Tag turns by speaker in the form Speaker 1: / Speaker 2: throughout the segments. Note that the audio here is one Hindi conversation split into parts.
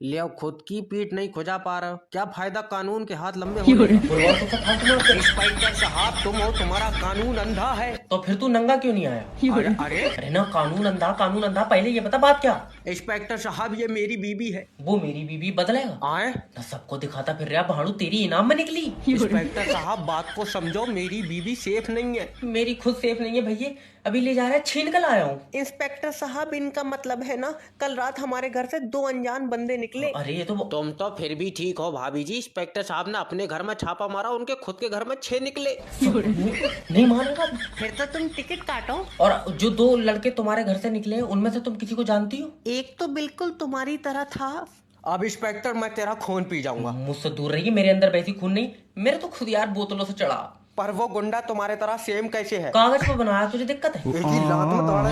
Speaker 1: ले अब खुद की पीठ नहीं खुजा पा रहे हो, क्या फायदा कानून के हाथ लंबे होने का? इंस्पेक्टर साहब तुम हो, तुम्हारा कानून अंधा है।
Speaker 2: तो फिर तू नंगा क्यों नहीं आया? अरे ना, कानून अंधा, पहले ये बता बात क्या?
Speaker 1: इंस्पेक्टर साहब ये मेरी बीबी है।
Speaker 2: वो मेरी बीबी बदलेगा?
Speaker 1: आए
Speaker 2: ना सबको दिखाता फिर रहा भाड़ू, तेरी इनाम में निकली।
Speaker 1: इंस्पेक्टर साहब बात को समझो, मेरी बीबी सेफ नहीं है।
Speaker 2: मेरी खुद सेफ नहीं है भैया, अभी ले जा रहा है, छीन कर लाया हूँ।
Speaker 1: इंस्पेक्टर साहब इनका मतलब है ना, कल रात हमारे घर से 2 अनजान बंदे निकले।
Speaker 2: अरे ये तो
Speaker 1: तुम तो फिर भी ठीक हो भाभी जी, इंस्पेक्टर साहब ने अपने घर में छापा मारा, उनके खुद के घर में 6 निकले।
Speaker 2: नहीं मानेगा।
Speaker 1: फिर तो तुम टिकट काटो।
Speaker 2: और जो 2 लड़के तुम्हारे घर से निकले हैं उनमें से तुम किसी को जानती हो?
Speaker 1: एक तो बिल्कुल तुम्हारी तरह था। अब इंस्पेक्टर मैं तेरा खून पी जाऊंगा।
Speaker 2: मुझसे दूर रहिए, मेरे अंदर वैसी खून नहीं, मेरे तो खुद यार बोतलों से चढ़ा।
Speaker 1: पर वो गुंडा तुम्हारे तरह सेम कैसे है?
Speaker 2: कागज पे बनाया, तुझे दिक्कत है?
Speaker 1: एक ही लात में दौड़ा।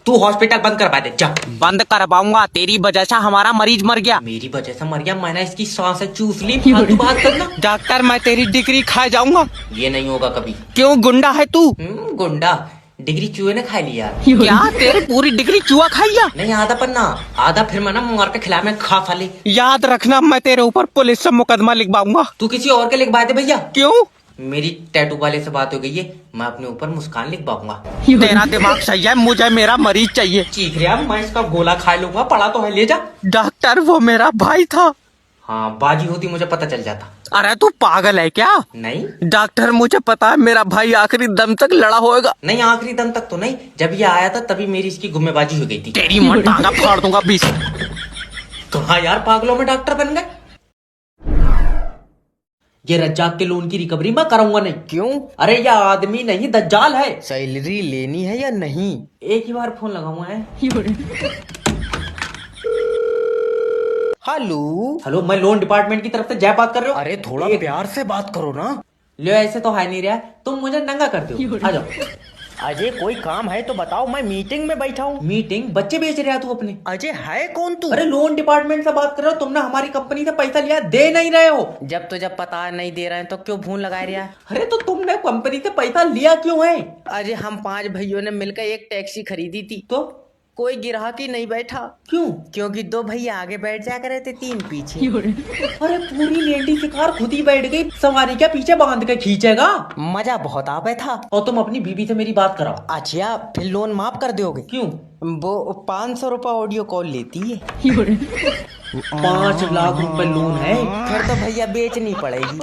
Speaker 2: तू हॉस्पिटल बंद करवा दे, जा।
Speaker 1: बंद करवाऊंगा, तेरी वजह से हमारा मरीज मर गया।
Speaker 2: मेरी वजह से मर गया? मैंने इसकी सांसें चूस ली, फालतू बात करना।
Speaker 1: डॉक्टर मैं तेरी डिग्री खा जाऊंगा।
Speaker 2: ये नहीं होगा कभी।
Speaker 1: क्यों, गुंडा है तू?
Speaker 2: गुंडा? डिग्री चूहे ने खा लिया।
Speaker 1: क्या तेरी पूरी डिग्री चूहा खाइया?
Speaker 2: नहीं, आधा पन्ना, आधा फिर मैं ना मार के खिला में खा साले।
Speaker 1: याद रखना मैं तेरे ऊपर पुलिस से मुकदमा लिखवाऊंगा।
Speaker 2: तू किसी और के लिखवा दे भैया।
Speaker 1: क्यों?
Speaker 2: मेरी टैटू वाले से बात हो गई है, मैं अपने ऊपर मुस्कान लिखवाऊंगा।
Speaker 1: तेरा दिमाग सही है, मुझे मेरा मरीज चाहिए।
Speaker 2: चीख रहा, मैं इसका गोला खा लूंगा, पड़ा तो है, ले जा।
Speaker 1: डॉक्टर वो मेरा भाई था।
Speaker 2: हाँ, बाजी होती मुझे पता चल जाता।
Speaker 1: अरे तू पागल है क्या?
Speaker 2: नहीं
Speaker 1: डॉक्टर मुझे पता है, मेरा भाई आखिरी दम तक लड़ा होगा।
Speaker 2: नहीं, आखिरी दम तक तो नहीं, जब ये आया था तभी मेरी इसकी गुम्मेबाजी हो गई थी।
Speaker 1: तेरी मां टांगा फाड़ दूंगा 20।
Speaker 2: तो हाँ यार, पागलों में डॉक्टर बन गए। ये रज्जाक के लोन की रिकवरी मैं कराऊंगा नहीं।
Speaker 1: क्यों?
Speaker 2: अरे ये आदमी नहीं, दज्जाल है।
Speaker 1: सैलरी लेनी है या नहीं?
Speaker 2: एक ही बार फोन लगाऊंगा है।
Speaker 1: हेलो।
Speaker 2: हेलो, मैं लोन डिपार्टमेंट की तरफ से जय बात कर रहे हो।
Speaker 1: अरे थोड़ा प्यार से बात करो ना।
Speaker 2: लो, ऐसे तो है नहीं रहा, तुम मुझे नंगा करते हो। आ जाओ।
Speaker 1: अजय कोई काम है तो बताओ, मैं मीटिंग में बैठा हूँ।
Speaker 2: मीटिंग? बच्चे बेच रहा तू अपने?
Speaker 1: अजय है कौन तू?
Speaker 2: अरे लोन डिपार्टमेंट से बात कर रहे हो, तुमने हमारी कंपनी से पैसा लिया, दे नहीं रहे हो।
Speaker 1: जब पता नहीं दे रहे हैं तो क्यों फोन लगा रहा है?
Speaker 2: अरे तो तुमने कंपनी से पैसा लिया क्यों है?
Speaker 1: अजय हम 5 भाइयों ने मिलकर एक टैक्सी खरीदी थी,
Speaker 2: तो
Speaker 1: कोई ग्राहक ही नहीं बैठा।
Speaker 2: क्यों?
Speaker 1: क्योंकि 2 भैया आगे बैठ जा करे थे, 3 पीछे।
Speaker 2: अरे पूरी लेडी की कार खुद ही बैठ गई, सवारी क्या पीछे बांध के खींचेगा?
Speaker 1: मजा बहुत आवे था।
Speaker 2: और तुम अपनी बीबी से मेरी बात कराओ।
Speaker 1: अच्छा फिर लोन माफ कर दोगे?
Speaker 2: क्यों?
Speaker 1: वो 500 रुपए ऑडियो कॉल लेती है।
Speaker 2: 5 लाख रुपए लोन है?
Speaker 1: फिर तो भैया बेचनी पड़ेगी।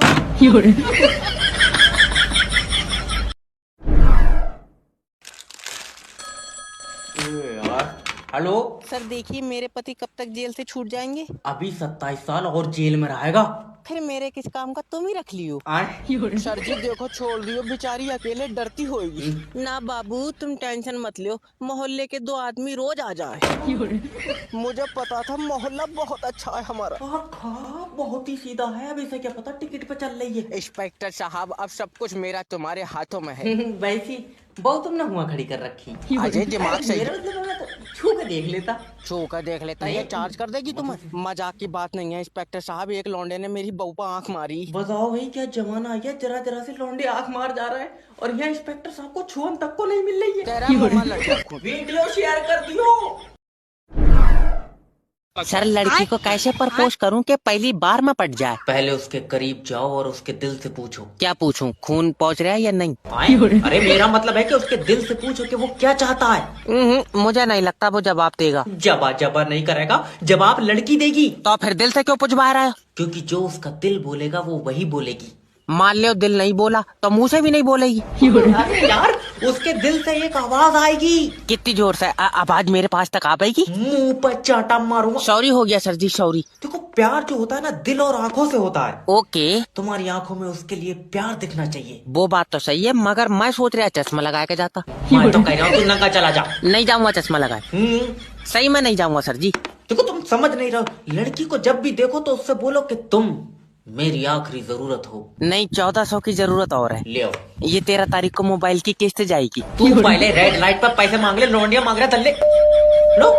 Speaker 2: हेलो
Speaker 1: सर देखिए, मेरे पति कब तक जेल से छूट जाएंगे?
Speaker 2: अभी 27 साल और जेल में रहेगा।
Speaker 1: फिर मेरे किस काम का तुम ही रख लियो।
Speaker 2: सर
Speaker 1: जी देखो, छोड़ दियो, बेचारी अकेले डरती होगी। ना बाबू तुम टेंशन मत लियो, मोहल्ले के 2 आदमी रोज आ जाए। मुझे पता था मोहल्ला बहुत अच्छा है हमारा।
Speaker 2: बहुत ही सीधा है, अब इसे क्या पता टिकट पे चल रही है।
Speaker 1: इंस्पेक्टर साहब अब सब कुछ मेरा तुम्हारे हाथों में है।
Speaker 2: वैसी बहुत तुमने हुआ खड़ी कर रखी।
Speaker 1: अजय दिमाग सही
Speaker 2: मेरा मतलब मैं तो छू के देख लेता।
Speaker 1: छू कर देख लेता है, ये चार्ज कर देगी तुम्हें? मजाक की बात नहीं है इंस्पेक्टर साहब, एक लौंडे ने मेरी बहू पर आंख मारी।
Speaker 2: बताओ भाई, क्या जमाना आ गया, जरा जरा से लौंडे आंख मार जा रहा है और यहाँ इंस्पेक्टर साहब को छुअन तक को नहीं मिल रही है।
Speaker 1: तेरा मुंह लटका खुद।
Speaker 2: वीडियो शेयर कर दियो।
Speaker 1: सर लड़की को कैसे प्रपोज करूं कि पहली बार में पट जाए?
Speaker 2: पहले उसके करीब जाओ और उसके दिल से पूछो।
Speaker 1: क्या पूछूं, खून पहुंच रहा है या नहीं?
Speaker 2: अरे मेरा मतलब है कि उसके दिल से पूछो कि वो क्या चाहता है।
Speaker 1: मुझे नहीं लगता वो जवाब देगा।
Speaker 2: जबा नहीं करेगा, जवाब लड़की देगी।
Speaker 1: तो फिर दिल से क्यों पूछवा रहा है?
Speaker 2: क्योंकि जो उसका दिल बोलेगा वो वही बोलेगी।
Speaker 1: मान लो दिल नहीं बोला तो मुंह से भी नहीं बोलेगी।
Speaker 2: अरे यार, उसके दिल से एक आवाज आएगी।
Speaker 1: कितनी जोर से? आवाज मेरे पास तक आ पाएगी?
Speaker 2: मुंह पर चाटा मारूंगा।
Speaker 1: सॉरी हो गया सर जी, सॉरी।
Speaker 2: देखो, प्यार जो होता है ना, दिल और आंखों से होता है।
Speaker 1: ओके।
Speaker 2: तुम्हारी आंखों में उसके लिए प्यार दिखना चाहिए।
Speaker 1: वो बात तो सही है, मगर मैं सोच रहा चश्मा लगा के जाता।
Speaker 2: मैं तो कह रहा हूँ तू नंगा चला जा।
Speaker 1: नहीं जाऊंगा चश्मा लगाए। सही में नहीं जाऊंगा सर जी।
Speaker 2: देखो, तुम समझ नहीं रहे हो, लड़की को जब भी देखो तो उससे बोलो कि तुम मेरी आखिरी जरूरत हो।
Speaker 1: नहीं, 1400 की जरूरत और है।
Speaker 2: ले आओ।
Speaker 1: ये 13 तारीख को मोबाइल की किस्त जाएगी।
Speaker 2: तू पहले रेड लाइट पर पैसे मांग ले, लौंडिया मांग रहा थल्ले। लो।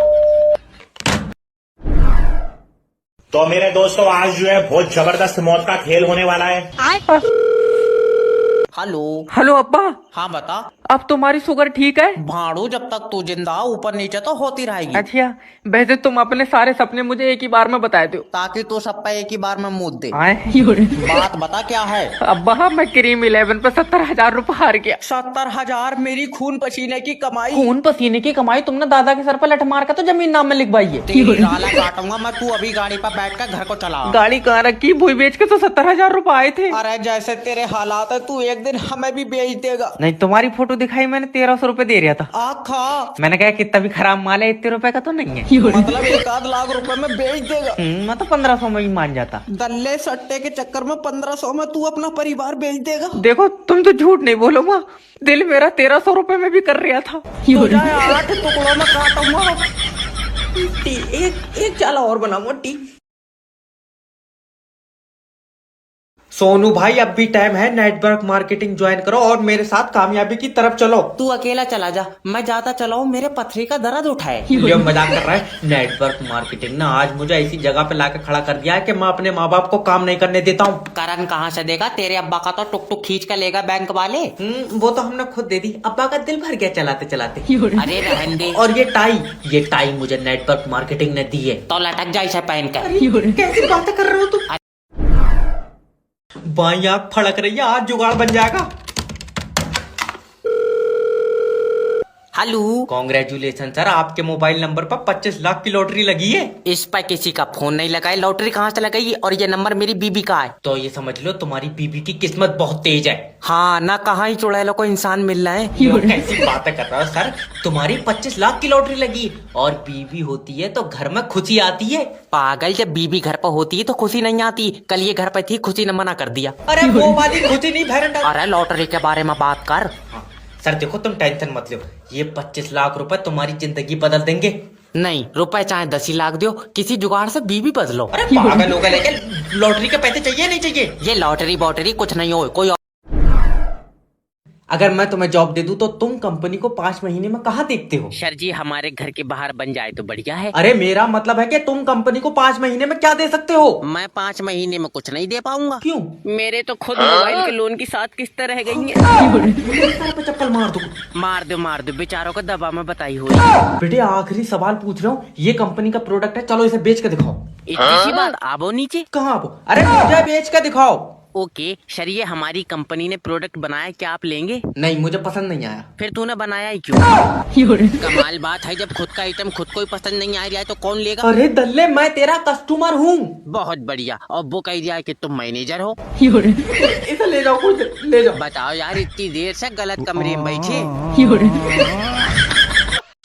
Speaker 3: तो मेरे दोस्तों, आज जो है बहुत जबरदस्त मौत का खेल होने वाला है।
Speaker 2: हेलो।
Speaker 1: हेलो अब्बा।
Speaker 2: हाँ बता। अब तुम्हारी शुगर ठीक है?
Speaker 1: भाड़ू, जब तक तू जिंदा ऊपर नीचे तो होती रहेगी।
Speaker 2: अच्छा, वैसे तुम अपने सारे सपने मुझे एक ही बार में बता दो,
Speaker 1: ताकि तू सब पे एक ही बार में मूद दे।
Speaker 2: बात
Speaker 1: बता क्या है?
Speaker 2: अब्बा, मैं क्रीम 11 पे 70,000 रुपए हार गया।
Speaker 1: 70,000 मेरी खून पसीने की कमाई।
Speaker 2: खून पसीने की कमाई? तुमने दादा के सर पर लठ मार कर तो जमीन नाम में लिखवाई है।
Speaker 1: तेरी गाला काटूंगा मैं, तू अभी गाड़ी पर बैठ कर घर को चला।
Speaker 2: गाड़ी कहाँ रखी? भूई बेच के तो 70,000 रुपए आए थे।
Speaker 1: अरे जैसे तेरे हालात है, तू एक दिन हमें भी बेच देगा।
Speaker 2: नहीं, तुम्हारी फोटो दिखाई मैंने, 1300 रुपए दे रहा था।
Speaker 1: आखा
Speaker 2: मैंने कहा कितना भी खराब माल है, इतने रुपए का तो नहीं है।
Speaker 1: मतलब 1 लाख रुपए में बेच देगा?
Speaker 2: मैं तो 1500 में ही मान जाता।
Speaker 1: दल्ले सट्टे के चक्कर में 1500 में तू अपना परिवार बेच देगा?
Speaker 2: देखो, तुम तो झूठ नहीं बोलो माँ, दिल मेरा 1300 रुपए में भी कर रहा था।
Speaker 1: 8 टुकड़ों में काटूंगा।
Speaker 2: एक चाला और बनाऊंगा टी। सोनू भाई, अब भी टाइम है, नेटवर्क मार्केटिंग ज्वाइन करो और मेरे साथ कामयाबी की तरफ चलो।
Speaker 1: तू अकेला चला जा, मैं ज्यादा चलाऊं मेरे पथरी का दर्द उठाए।
Speaker 2: ये मजाक कर रहा है। नेटवर्क मार्केटिंग ना आज मुझे ऐसी जगह पे लाके खड़ा कर दिया है कि मैं अपने माँ बाप को काम नहीं करने देता हूँ।
Speaker 1: करण कहाँ से देगा? तेरे अब्बा का तो टुक टुक खींच कर लेगा बैंक वाले।
Speaker 2: वो तो हमने खुद दे दी। अब्बा का दिल भर गया चलाते चलाते।
Speaker 1: अरे रहने दे।
Speaker 2: और ये टाई मुझे नेटवर्क मार्केटिंग ने दी है।
Speaker 1: तो लटक जा इसे पहन कर।
Speaker 2: कैसी बातें कर रहे हो तुम? बाई आंख फड़क रही है, आज जुगाड़ बन जाएगा।
Speaker 1: हेलो,
Speaker 2: कॉन्ग्रेचुलेशन सर, आपके मोबाइल नंबर पर 25 लाख की लॉटरी लगी है।
Speaker 1: इस पर किसी का फोन नहीं लगा है, लॉटरी कहाँ से लगाई? और ये नंबर मेरी बीबी का है।
Speaker 2: तो ये समझ लो तुम्हारी बीबी की किस्मत बहुत तेज है।
Speaker 1: हाँ ना, कहाँ ही चुड़ैलों को इंसान मिल रहे हैं।
Speaker 2: कैसी बातें कर रहा हो सर? तुम्हारी 25 लाख की लॉटरी लगी और बीबी होती है तो घर में खुशी आती है।
Speaker 1: पागल, जब बीबी घर पर होती है तो खुशी नहीं आती। कल ये घर पर थी, खुशी ने मना कर दिया।
Speaker 2: अरे वो वाली खुशी नहीं भैरन।
Speaker 1: अरे लॉटरी के बारे में बात कर।
Speaker 2: सर देखो, तुम टेंशन मत लो, ये 25 लाख रुपए तुम्हारी जिंदगी बदल देंगे।
Speaker 1: नहीं, रुपए चाहे 10 ही लाख दो, किसी जुगाड़ से बीबी बदलो।
Speaker 2: अरे पागल हो गए, लेकिन लॉटरी के पैसे चाहिए नहीं चाहिए?
Speaker 1: ये लॉटरी बॉटरी कुछ नहीं हो, कोई।
Speaker 2: अगर मैं तुम्हें जॉब दे दूं तो तुम कंपनी को 5 महीने में कहाँ देखते हो?
Speaker 1: सर जी, हमारे घर के बाहर बन जाए तो बढ़िया है।
Speaker 2: अरे मेरा मतलब है कि तुम कंपनी को 5 महीने में क्या दे सकते हो?
Speaker 1: मैं 5 महीने में कुछ नहीं दे पाऊंगा।
Speaker 2: क्यों?
Speaker 1: मेरे तो खुद मोबाइल के लोन की 7 किस्तें रह गई हैं।
Speaker 2: पे चप्पल मार दो।
Speaker 1: मार दो, बेचारों को दबा में बताई हुई।
Speaker 2: बेटे आखिरी सवाल पूछ रहा हूँ, ये कंपनी का प्रोडक्ट है, चलो इसे बेच के दिखाओ।
Speaker 1: इतनी सी बात, आबो नीचे।
Speaker 2: कहाँ आबो? अरे मुझे बेच के दिखाओ।
Speaker 1: ओके सर, ये हमारी कंपनी ने प्रोडक्ट बनाया, क्या आप लेंगे?
Speaker 2: नहीं, मुझे पसंद नहीं आया।
Speaker 1: फिर तूने बनाया ही क्यों? कमाल बात है, जब खुद का आइटम खुद को ही पसंद नहीं आ रहा है तो कौन लेगा?
Speaker 2: अरे दल्ले, मैं तेरा कस्टमर हूँ।
Speaker 1: बहुत बढ़िया। और वो कह दिया है कि तुम मैनेजर हो।
Speaker 2: इसे ले जाओ, कुछ ले जाओ।
Speaker 1: बताओ यार, इतनी देर से गलत कमरे में बैठे।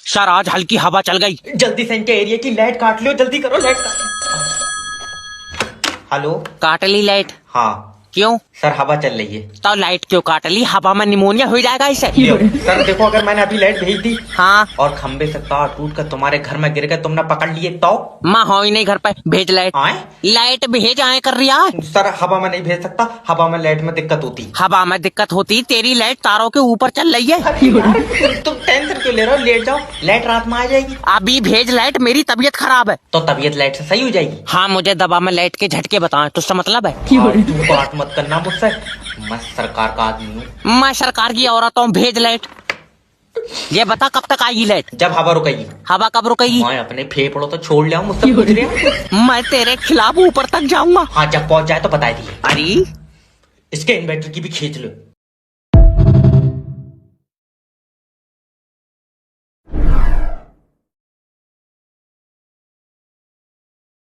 Speaker 1: सर आज हल्की हवा चल गई।
Speaker 2: जल्दी से इनके एरिया की लाइट काट लो, जल्दी करो लाइट। हेलो,
Speaker 1: काट ली लाइट?
Speaker 2: हाँ।
Speaker 1: क्यों?
Speaker 2: सर हवा चल रही है।
Speaker 1: तो लाइट क्यों काट ली? हवा में निमोनिया हो जाएगा इसे।
Speaker 2: सर देखो, अगर मैंने अभी लाइट भेज दी,
Speaker 1: हाँ,
Speaker 2: और खंबे से तार टूट कर तुम्हारे घर में गिर गए, तुमने पकड़ लिए तो?
Speaker 1: माँ हो ही नहीं घर पे, भेज लाइट।
Speaker 2: आए?
Speaker 1: लाइट भेज आए कर रही है।
Speaker 2: सर हवा में नहीं भेज सकता, हवा में लाइट में दिक्कत होती।
Speaker 1: हवा में दिक्कत होती? तेरी लाइट तारों के ऊपर चल रही है।
Speaker 2: तुम टेंशन क्यों ले रहे हो? लेट जाओ, लाइट रात में आ जाएगी।
Speaker 1: अभी भेज लाइट, मेरी तबीयत खराब है।
Speaker 2: तो तबीयत लाइट से सही हो जाएगी?
Speaker 1: हाँ, मुझे दबा में लाइट के झटके बताएं, तो उसका मतलब है।
Speaker 2: तू बात मत करना मुझसे, मैं सरकार का आदमी हूँ।
Speaker 1: मैं सरकार की औरत हूँ, भेज लाइट। ये बता कब तक आएगी लाइट?
Speaker 2: जब हवा रुकेगी।
Speaker 1: हवा कब रुकेगी?
Speaker 2: मैं अपने फेफड़ों तो छोड़ लिया हूँ, मुझसे पूछ रहे हो?
Speaker 1: मैं तेरे खिलाफ ऊपर तक जाऊंगा।
Speaker 2: हाँ, जब पहुंच जाए तो बता दिए।
Speaker 1: अरे
Speaker 2: इसके इन्वर्टर की भी खींच लो।